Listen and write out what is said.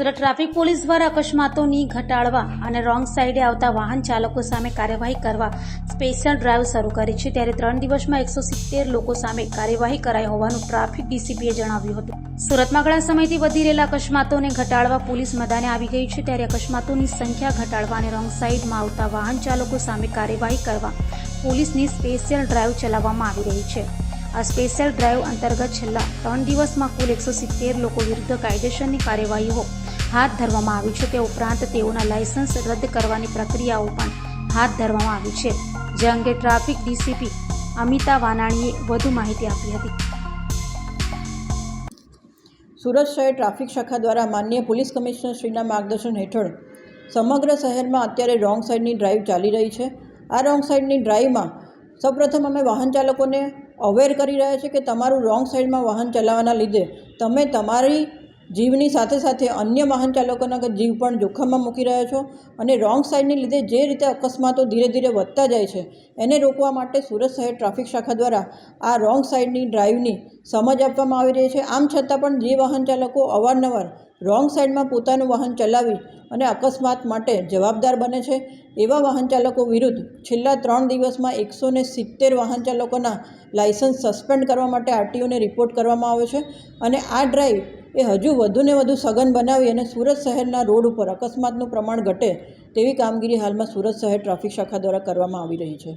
Surat traffic police દ્વારા અકસ્માતોની ઘટાડવા અને રોંગ સાઈડે આવતા વાહન ચાલકો સામે કાર્યવાહી કરવા સ્પેશિયલ ડ્રાઈવ શરૂ કરી છે। ત્યારે 3 દિવસમાં 170 લોકો સામે કાર્યવાહી કરાઈ હોવાનું ટ્રાફિક ડીસીપીએ જણાવ્યું હતું। સુરતમાં ઘણા સમયથી વધી રહેલા અકસ્માતોને ઘટાડવા પોલીસ મેદાને આવી ગઈ છે। ત્યારે અકસ્માતોની સંખ્યા ઘટાડવા અને રોંગ સાઈડમાં આવતા વાહન ચાલકો સામે કાર્યવાહી કરવા પોલીસની સ્પેશિયલ ડ્રાઈવ ચલાવવામાં આવી રહી છે। આ સ્પેશિયલ ડ્રાઈવ અંતર્ગત છેલ્લા 3 દિવસમાં કુલ 170 લોકો વિરુદ્ધ કાયદેસરની કાર્યવાહીઓ હાથ ધરવામાં આવી છે। તે ઉપરાંત તેઓના લાયસન્સ રદ કરવાની પ્રક્રિયાઓ પણ હાથ ધરવામાં આવી છે, જે અંગે ટ્રાફિક ડીસીપી અમિતા વાનાણીએ વધુ માહિતી આપી હતી। સુરત શહેર ટ્રાફિક શાખા દ્વારા માનનીય પોલીસ કમિશનર શ્રીના માર્ગદર્શન હેઠળ સમગ્ર શહેરમાં અત્યારે રોંગ સાઈડની ડ્રાઈવ ચાલી રહી છે। આ રોંગ સાઈડની ડ્રાઈવમાં સૌપ્રથમ અમે વાહન ચાલકોને અવેર કરી રહ્યા છીએ કે તમારું રોંગ સાઈડમાં વાહન ચલાવવાના લીધે તમે તમારી જીવની સાથે સાથે અન્ય વાહન ચાલકોના જીવ પણ જોખમમાં મૂકી રહ્યા છો અને રોંગ સાઈડની લીધે જે રીતે અકસ્માતો ધીરે ધીરે વધતા જાય છે એને રોકવા માટે સુરત શહેર ટ્રાફિક શાખા દ્વારા આ રોંગ સાઈડની ડ્રાઈવની સમજ આપવામાં આવી રહી છે। આમ છતાં પણ જે વાહન ચાલકો અવારનવાર રોંગ સાઈડમાં પોતાનું વાહન ચલાવી અને અકસ્માત માટે જવાબદાર બને છે એવા વાહન ચાલકો વિરુદ્ધ છેલ્લા 3 દિવસમાં 170 વાહન ચાલકોના લાયસન્સ સસ્પેન્ડ કરવા માટે આરટીઓને રિપોર્ટ કરવામાં આવ્યો છે અને આ ડ્રાઈવ એ હજુ વધુને વધુ સઘન બનાવી અને સુરત શહેરના રોડ ઉપર અકસ્માતનું પ્રમાણ ઘટે તેવી કામગીરી હાલમાં સુરત શહેર ટ્રાફિક શાખા દ્વારા કરવામાં આવી રહી છે।